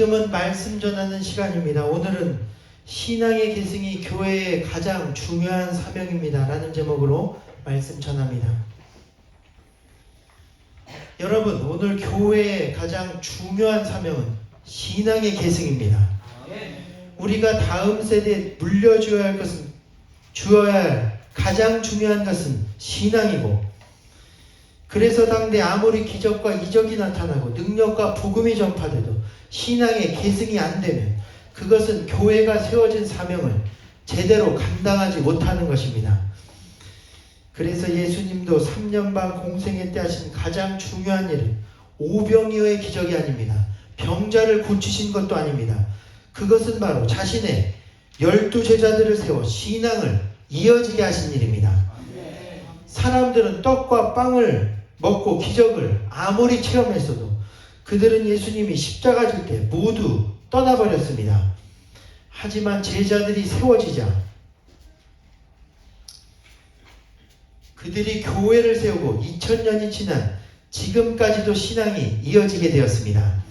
지금은 말씀 전하는 시간입니다. 오늘은 신앙의 계승이 교회의 가장 중요한 사명입니다 라는 제목으로 말씀 전합니다. 여러분, 오늘 교회의 가장 중요한 사명은 신앙의 계승입니다. 우리가 다음 세대에 물려주어야 할 것은, 주어야 할 가장 중요한 것은 신앙이고, 그래서 당대 아무리 기적과 이적이 나타나고 능력과 복음이 전파돼도 신앙의 계승이 안 되면 그것은 교회가 세워진 사명을 제대로 감당하지 못하는 것입니다. 그래서 예수님도 3년 반 공생애 때 하신 가장 중요한 일은 오병이어의 기적이 아닙니다. 병자를 고치신 것도 아닙니다. 그것은 바로 자신의 12제자들을 세워 신앙을 이어지게 하신 일입니다. 사람들은 떡과 빵을 먹고 기적을 아무리 체험했어도 그들은 예수님이 십자가 질 때 모두 떠나버렸습니다. 하지만 제자들이 세워지자 그들이 교회를 세우고 2000년이 지난 지금까지도 신앙이 이어지게 되었습니다.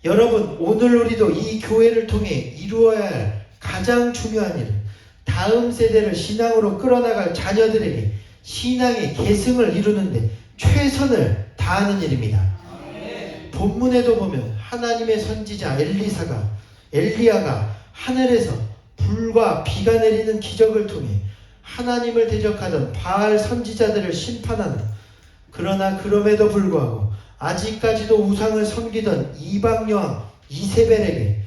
여러분, 오늘 우리도 이 교회를 통해 이루어야 할 가장 중요한 일은 다음 세대를 신앙으로 끌어나갈 자녀들에게 신앙의 계승을 이루는데 최선을 다하는 일입니다. 본문에도 보면 하나님의 선지자 엘리야가 하늘에서 불과 비가 내리는 기적을 통해 하나님을 대적하던 바알 선지자들을 심판하는, 그러나 그럼에도 불구하고 아직까지도 우상을 섬기던 이방 여왕 이세벨에게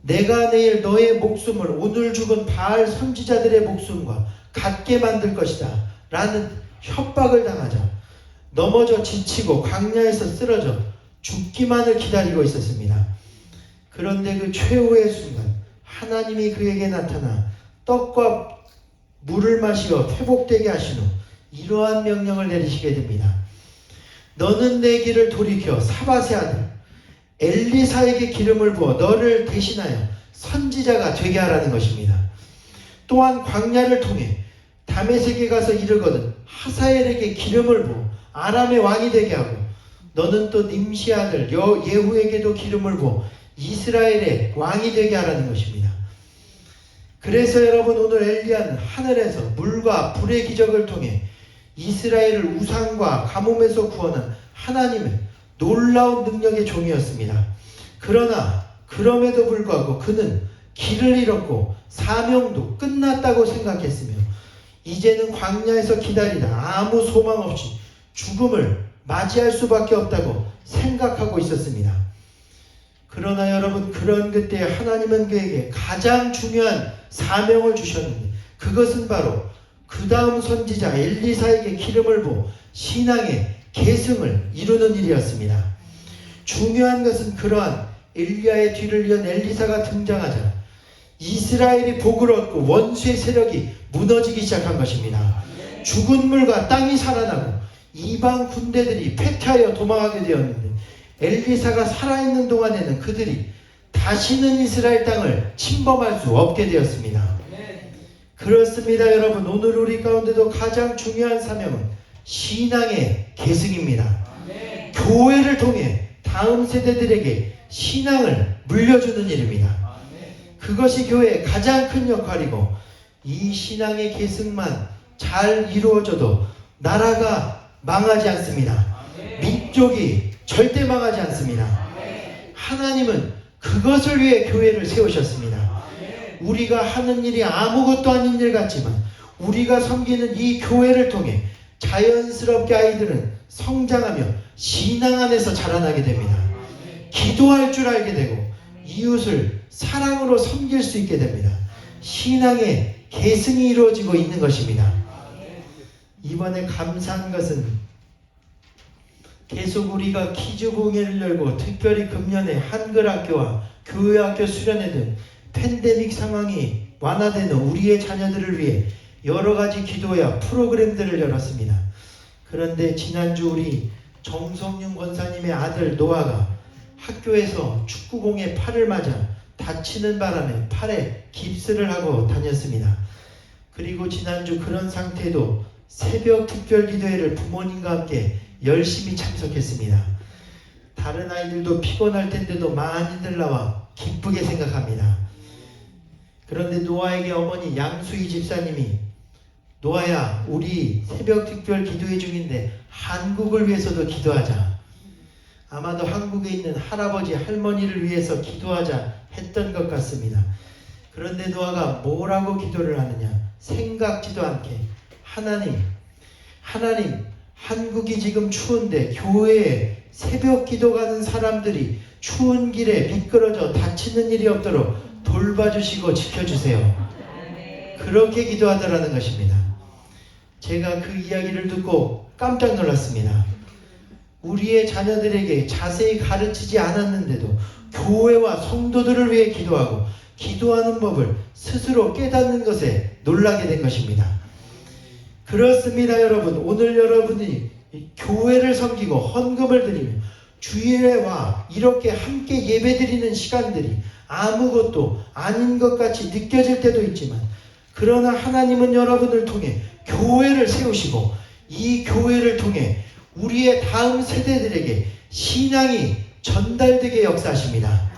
내가 내일 너의 목숨을 오늘 죽은 바알 선지자들의 목숨과 같게 만들 것이다 라는 협박을 당하자 넘어져 지치고 광야에서 쓰러져 죽기만을 기다리고 있었습니다. 그런데 그 최후의 순간 하나님이 그에게 나타나 떡과 물을 마시어 회복되게 하신 후 이러한 명령을 내리시게 됩니다. 너는 내 길을 돌이켜 사밧의 아들 엘리사에게 기름을 부어 너를 대신하여 선지자가 되게 하라는 것입니다. 또한 광야를 통해 다메섹에 가서 이르거든 하사엘에게 기름을 부어 아람의 왕이 되게 하고 너는 또 님시 아들 예후에게도 기름을 부어 이스라엘의 왕이 되게 하라는 것입니다. 그래서 여러분, 오늘 엘리야는 하늘에서 물과 불의 기적을 통해 이스라엘을 우상과 가뭄에서 구원한 하나님의 놀라운 능력의 종이었습니다. 그러나 그럼에도 불구하고 그는 길을 잃었고 사명도 끝났다고 생각했으며 이제는 광야에서 기다리다 아무 소망 없이 죽음을 맞이할 수밖에 없다고 생각하고 있었습니다. 그러나 여러분, 그런 그때 하나님은 그에게 가장 중요한 사명을 주셨는데 그것은 바로 그 다음 선지자 엘리사에게 기름을 부어 신앙의 계승을 이루는 일이었습니다. 중요한 것은 그러한 엘리야의 뒤를 이은 엘리사가 등장하자 이스라엘이 복을 얻고 원수의 세력이 무너지기 시작한 것입니다. 죽은 물과 땅이 살아나고 이방 군대들이 패퇴하여 도망하게 되었는데 엘리사가 살아있는 동안에는 그들이 다시는 이스라엘 땅을 침범할 수 없게 되었습니다. 그렇습니다. 여러분, 오늘 우리 가운데도 가장 중요한 사명은 신앙의 계승입니다. 교회를 통해 다음 세대들에게 신앙을 물려주는 일입니다. 그것이 교회의 가장 큰 역할이고 이 신앙의 계승만 잘 이루어져도 나라가 망하지 않습니다. 민족이 절대 망하지 않습니다. 하나님은 그것을 위해 교회를 세우셨습니다. 우리가 하는 일이 아무것도 아닌 일 같지만 우리가 섬기는 이 교회를 통해 자연스럽게 아이들은 성장하며 신앙 안에서 자라나게 됩니다. 기도할 줄 알게 되고 이웃을 사랑으로 섬길 수 있게 됩니다. 신앙의 계승이 이루어지고 있는 것입니다. 이번에 감사한 것은 계속 우리가 퀴즈 공예를 열고 특별히 금년에 한글학교와 교회학교 수련회 등 팬데믹 상황이 완화되는 우리의 자녀들을 위해 여러 가지 기도회와 프로그램들을 열었습니다. 그런데 지난주 우리 정성윤 권사님의 아들 노아가 학교에서 축구공에 팔을 맞아 다치는 바람에 팔에 깁스를 하고 다녔습니다. 그리고 지난주 그런 상태에도 새벽 특별 기도회를 부모님과 함께 열심히 참석했습니다. 다른 아이들도 피곤할 텐데도 많이들 나와 기쁘게 생각합니다. 그런데 노아에게 어머니 양수희 집사님이 노아야, 우리 새벽 특별 기도회 중인데 한국을 위해서도 기도하자. 아마도 한국에 있는 할아버지 할머니를 위해서 기도하자 했던 것 같습니다. 그런데 노아가 뭐라고 기도를 하느냐? 생각지도 않게 하나님, 한국이 지금 추운데 교회에 새벽 기도 가는 사람들이 추운 길에 미끄러져 다치는 일이 없도록 돌봐주시고 지켜주세요. 그렇게 기도하더라는 것입니다. 제가 그 이야기를 듣고 깜짝 놀랐습니다. 우리의 자녀들에게 자세히 가르치지 않았는데도 교회와 성도들을 위해 기도하고 기도하는 법을 스스로 깨닫는 것에 놀라게 된 것입니다. 그렇습니다, 여러분. 오늘 여러분이 교회를 섬기고 헌금을 드리며 주일에 와 이렇게 함께 예배드리는 시간들이 아무것도 아닌 것 같이 느껴질 때도 있지만, 그러나 하나님은 여러분을 통해 교회를 세우시고 이 교회를 통해 우리의 다음 세대들에게 신앙이 전달되게 역사하십니다.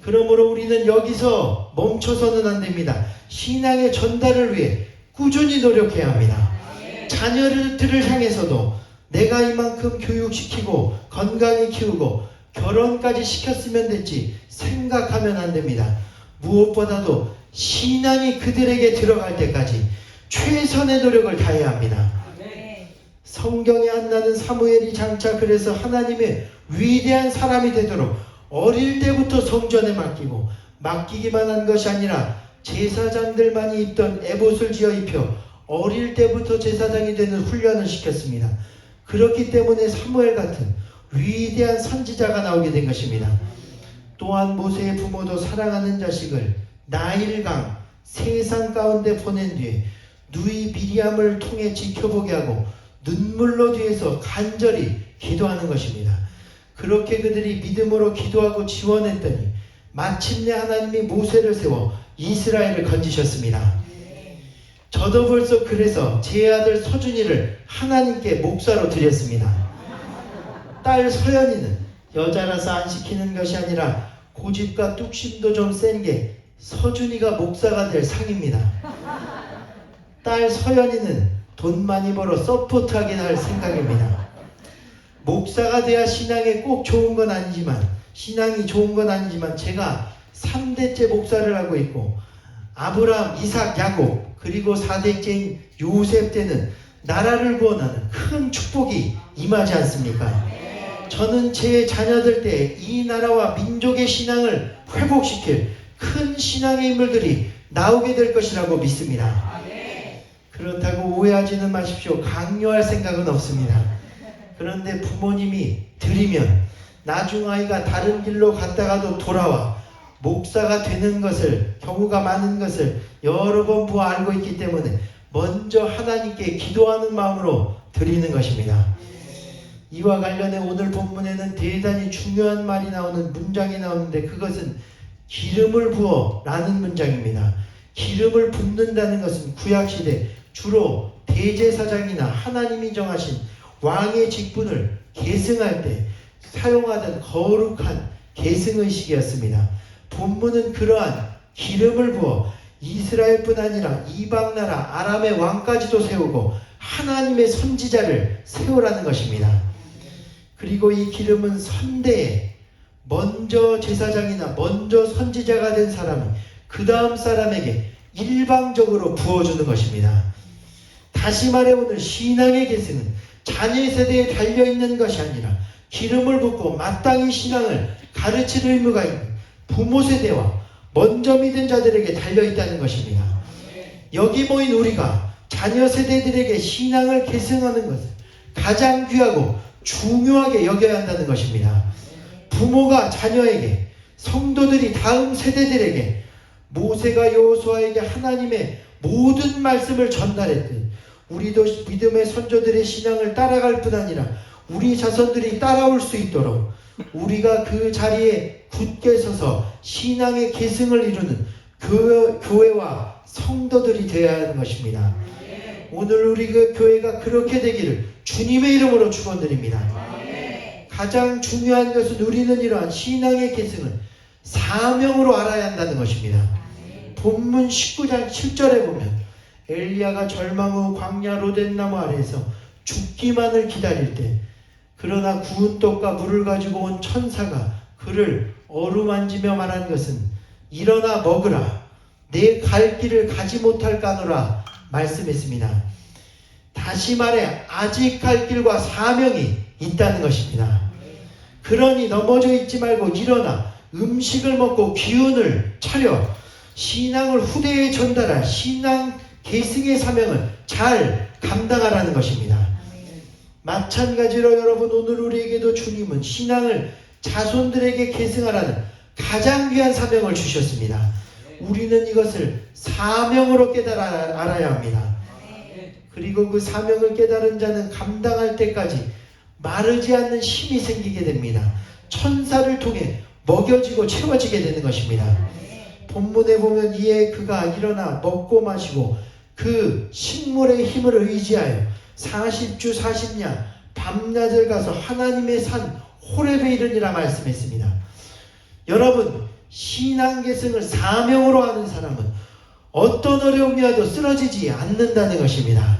그러므로 우리는 여기서 멈춰서는 안 됩니다. 신앙의 전달을 위해 꾸준히 노력해야 합니다. 자녀들을 향해서도 내가 이만큼 교육시키고 건강히 키우고 결혼까지 시켰으면 됐지 생각하면 안 됩니다. 무엇보다도 신앙이 그들에게 들어갈 때까지 최선의 노력을 다해야 합니다. 성경에 안 나는 사무엘이 장차 그래서 하나님의 위대한 사람이 되도록 어릴 때부터 성전에 맡기기만 한 것이 아니라 제사장들만이 입던 에봇을 지어 입혀 어릴 때부터 제사장이 되는 훈련을 시켰습니다. 그렇기 때문에 사무엘 같은 위대한 선지자가 나오게 된 것입니다. 또한 모세의 부모도 사랑하는 자식을 나일강 세상 가운데 보낸 뒤에 누이 미리암을 통해 지켜보게 하고 눈물로 뒤에서 간절히 기도하는 것입니다. 그렇게 그들이 믿음으로 기도하고 지원했더니 마침내 하나님이 모세를 세워 이스라엘을 건지셨습니다. 저도 벌써 그래서 제 아들 서준이를 하나님께 목사로 드렸습니다. 딸 서연이는 여자라서 안 시키는 것이 아니라 고집과 뚝심도 좀 센 게 서준이가 목사가 될 상입니다. 딸 서연이는 돈 많이 벌어 서포트하게 할 생각입니다. 목사가 돼야 신앙에 꼭 좋은 건 아니지만, 신앙이 좋은 건 아니지만 제가 3대째 목사를 하고 있고 아브라함, 이삭, 야곱 그리고 4대째인 요셉 때는 나라를 구원하는 큰 축복이 임하지 않습니까? 저는 제 자녀들 때 이 나라와 민족의 신앙을 회복시킬 큰 신앙의 인물들이 나오게 될 것이라고 믿습니다. 그렇다고 오해하지는 마십시오. 강요할 생각은 없습니다. 그런데 부모님이 드리면 나중 아이가 다른 길로 갔다가도 돌아와 목사가 되는 것을, 경우가 많은 것을 여러 번 보아 알고 있기 때문에 먼저 하나님께 기도하는 마음으로 드리는 것입니다. 이와 관련해 오늘 본문에는 대단히 중요한 말이 나오는 문장이 나오는데, 그것은 기름을 부어 라는 문장입니다. 기름을 붓는다는 것은 구약시대 주로 대제사장이나 하나님이 정하신 왕의 직분을 계승할 때 사용하던 거룩한 계승의식이었습니다. 본문은 그러한 기름을 부어 이스라엘뿐 아니라 이방나라 아람의 왕까지도 세우고 하나님의 선지자를 세우라는 것입니다. 그리고 이 기름은 선대에 먼저 제사장이나 먼저 선지자가 된 사람이 그 다음 사람에게 일방적으로 부어주는 것입니다. 다시 말해 오늘 신앙의 계승은 자녀 세대에 달려있는 것이 아니라 기름을 붓고 마땅히 신앙을 가르칠 의무가 있는 부모 세대와 먼저 믿은 자들에게 달려있다는 것입니다. 여기 모인 우리가 자녀 세대들에게 신앙을 계승하는 것을 가장 귀하고 중요하게 여겨야 한다는 것입니다. 부모가 자녀에게, 성도들이 다음 세대들에게 모세가 여호수아에게 하나님의 모든 말씀을 전달했듯 우리도 믿음의 선조들의 신앙을 따라갈 뿐 아니라 우리 자손들이 따라올 수 있도록 우리가 그 자리에 굳게 서서 신앙의 계승을 이루는 교회와 성도들이 되어야 하는 것입니다. 오늘 우리 그 교회가 그렇게 되기를 주님의 이름으로 축원드립니다. 가장 중요한 것은 우리는 이러한 신앙의 계승을 사명으로 알아야 한다는 것입니다. 본문 19장 7절에 보면 엘리야가 절망 후 광야 로덴나무 아래에서 죽기만을 기다릴 때 그러나 구운 떡과 물을 가지고 온 천사가 그를 어루만지며 말한 것은 일어나 먹으라 내 갈 길을 가지 못할까노라 말씀했습니다. 다시 말해 아직 갈 길과 사명이 있다는 것입니다. 그러니 넘어져 있지 말고 일어나 음식을 먹고 기운을 차려 신앙을 후대에 전달할 신앙 계승의 사명을 잘 감당하라는 것입니다. 마찬가지로 여러분 오늘 우리에게도 주님은 신앙을 자손들에게 계승하라는 가장 귀한 사명을 주셨습니다. 우리는 이것을 사명으로 깨달아 알아야 합니다. 그리고 그 사명을 깨달은 자는 감당할 때까지 마르지 않는 힘이 생기게 됩니다. 천사를 통해 먹여지고 채워지게 되는 것입니다. 본문에 보면 이에 그가 일어나 먹고 마시고 그 식물의 힘을 의지하여 40주 40년 밤낮을 가서 하나님의 산 호렙에 이르니라 말씀했습니다. 여러분 신앙 계승을 사명으로 하는 사람은 어떤 어려움이 와도 쓰러지지 않는다는 것입니다.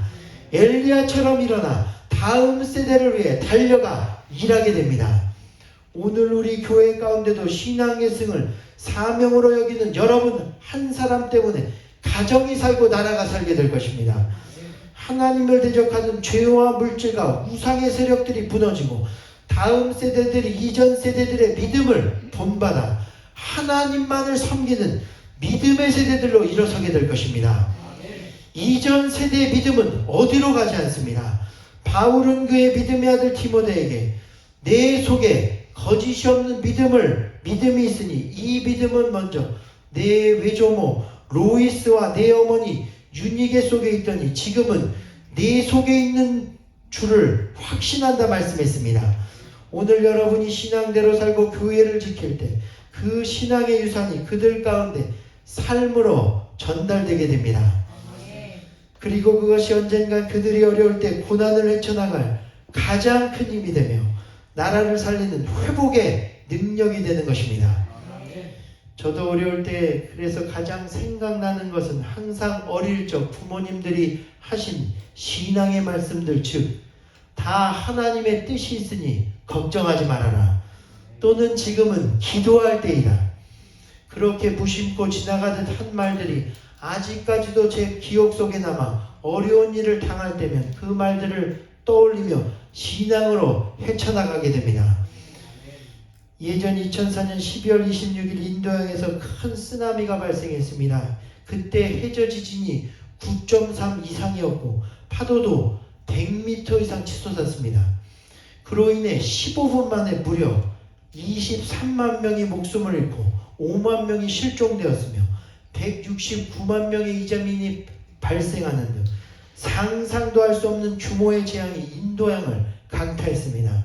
엘리야처럼 일어나 다음 세대를 위해 달려가 일하게 됩니다. 오늘 우리 교회 가운데도 신앙 계승을 사명으로 여기는 여러분 한 사람 때문에 가정이 살고 나라가 살게 될 것입니다. 하나님을 대적하는 죄와 물질과 우상의 세력들이 무너지고 다음 세대들이 이전 세대들의 믿음을 본받아 하나님만을 섬기는 믿음의 세대들로 일어서게 될 것입니다. 이전 세대의 믿음은 어디로 가지 않습니다. 바울은 그의 믿음의 아들 디모데에게 내 속에 거짓이 없는 믿음이 있으니 이 믿음은 먼저 내 외조모 로이스와 내 어머니 유니게 속에 있더니 지금은 내 속에 있는 줄을 확신한다 말씀했습니다. 오늘 여러분이 신앙대로 살고 교회를 지킬 때 그 신앙의 유산이 그들 가운데 삶으로 전달되게 됩니다. 그리고 그것이 언젠가 그들이 어려울 때 고난을 헤쳐나갈 가장 큰 힘이 되며 나라를 살리는 회복의 능력이 되는 것입니다. 저도 어려울 때 그래서 가장 생각나는 것은 항상 어릴 적 부모님들이 하신 신앙의 말씀들, 즉 다 하나님의 뜻이 있으니 걱정하지 말아라, 또는 지금은 기도할 때이다, 그렇게 무심코 지나가듯 한 말들이 아직까지도 제 기억 속에 남아 어려운 일을 당할 때면 그 말들을 떠올리며 신앙으로 헤쳐나가게 됩니다. 예전 2004년 12월 26일 인도양에서 큰 쓰나미가 발생했습니다. 그때 해저 지진이 9.3 이상이었고 파도도 100m 이상 치솟았습니다. 그로 인해 15분 만에 무려 23만 명이 목숨을 잃고 5만 명이 실종되었으며 169만 명의 이재민이 발생하는 등 상상도 할 수 없는 규모의 재앙이 인도양을 강타했습니다.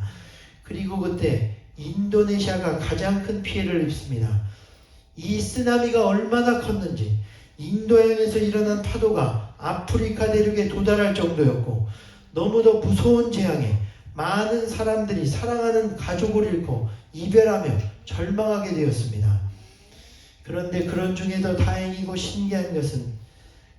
그리고 그때 인도네시아가 가장 큰 피해를 입습니다. 이 쓰나미가 얼마나 컸는지 인도양에서 일어난 파도가 아프리카 대륙에 도달할 정도였고 너무도 무서운 재앙에 많은 사람들이 사랑하는 가족을 잃고 이별하며 절망하게 되었습니다. 그런데 그런 중에도 다행이고 신기한 것은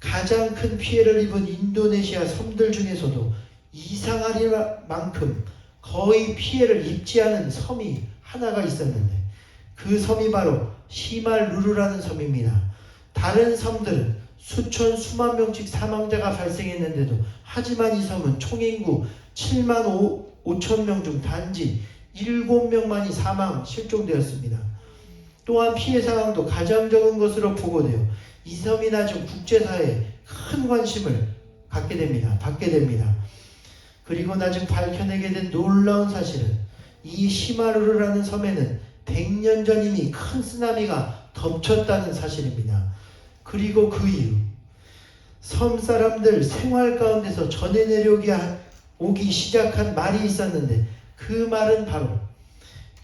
가장 큰 피해를 입은 인도네시아 섬들 중에서도 이상할 만큼 거의 피해를 입지 않은 섬이 하나가 있었는데 그 섬이 바로 시말루루라는 섬입니다. 다른 섬들은 수천 수만 명씩 사망자가 발생했는데도 하지만 이 섬은 총인구 7만 5천 명 중 단지 7명만이 실종되었습니다. 또한 피해 상황도 가장 적은 것으로 보고되어 이 섬이 나중 국제사회에 큰 관심을 받게 됩니다. 그리고 나중 밝혀내게 된 놀라운 사실은 이 시마루르라는 섬에는 100년 전 이미 큰 쓰나미가 덮쳤다는 사실입니다. 그리고 그 이후 섬 사람들 생활 가운데서 전해 내려오기 시작한 말이 있었는데 그 말은 바로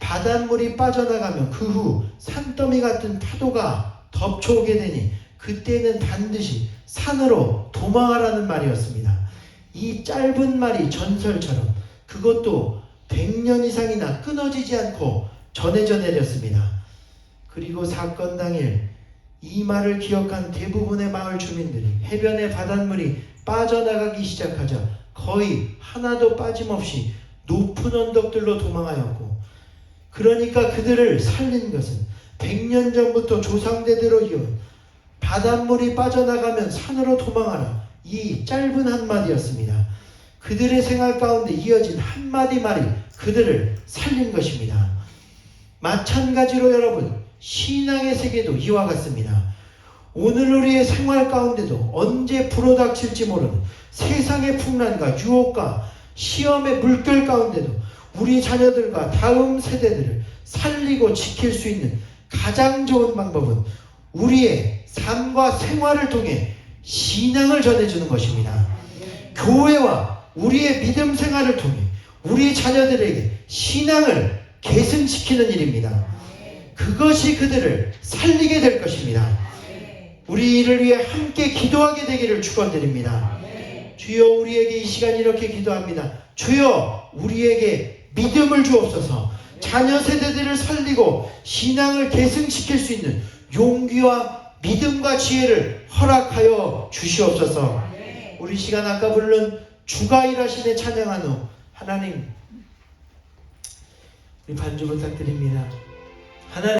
바닷물이 빠져나가면 그 후 산더미 같은 파도가 덮쳐오게 되니 그때는 반드시 산으로 도망하라는 말이었습니다. 이 짧은 말이 전설처럼 그것도 100년 이상이나 끊어지지 않고 전해져 내렸습니다. 그리고 사건 당일 이 말을 기억한 대부분의 마을 주민들이 해변의 바닷물이 빠져나가기 시작하자 거의 하나도 빠짐없이 높은 언덕들로 도망하였고, 그러니까 그들을 살린 것은 100년 전부터 조상대대로 이어온 바닷물이 빠져나가면 산으로 도망하라, 이 짧은 한마디였습니다. 그들의 생활 가운데 이어진 한마디 말이 그들을 살린 것입니다. 마찬가지로 여러분, 신앙의 세계도 이와 같습니다. 오늘 우리의 생활 가운데도 언제 불어닥칠지 모르는 세상의 풍란과 유혹과 시험의 물결 가운데도 우리 자녀들과 다음 세대들을 살리고 지킬 수 있는 가장 좋은 방법은 우리의 삶과 생활을 통해 신앙을 전해주는 것입니다. 교회와 우리의 믿음 생활을 통해 우리 자녀들에게 신앙을 계승시키는 일입니다. 그것이 그들을 살리게 될 것입니다. 우리 이를 위해 함께 기도하게 되기를 축원드립니다. 주여, 우리에게 이 시간 이렇게 기도합니다. 주여, 우리에게 믿음을 주옵소서. 자녀 세대들을 살리고 신앙을 계승시킬 수 있는 용기와 믿음과 지혜를 허락하여 주시옵소서. 우리 시간 아까 부른 주가 일하시네 찬양한 후 하나님, 우리 반주 부탁드립니다. 하나님,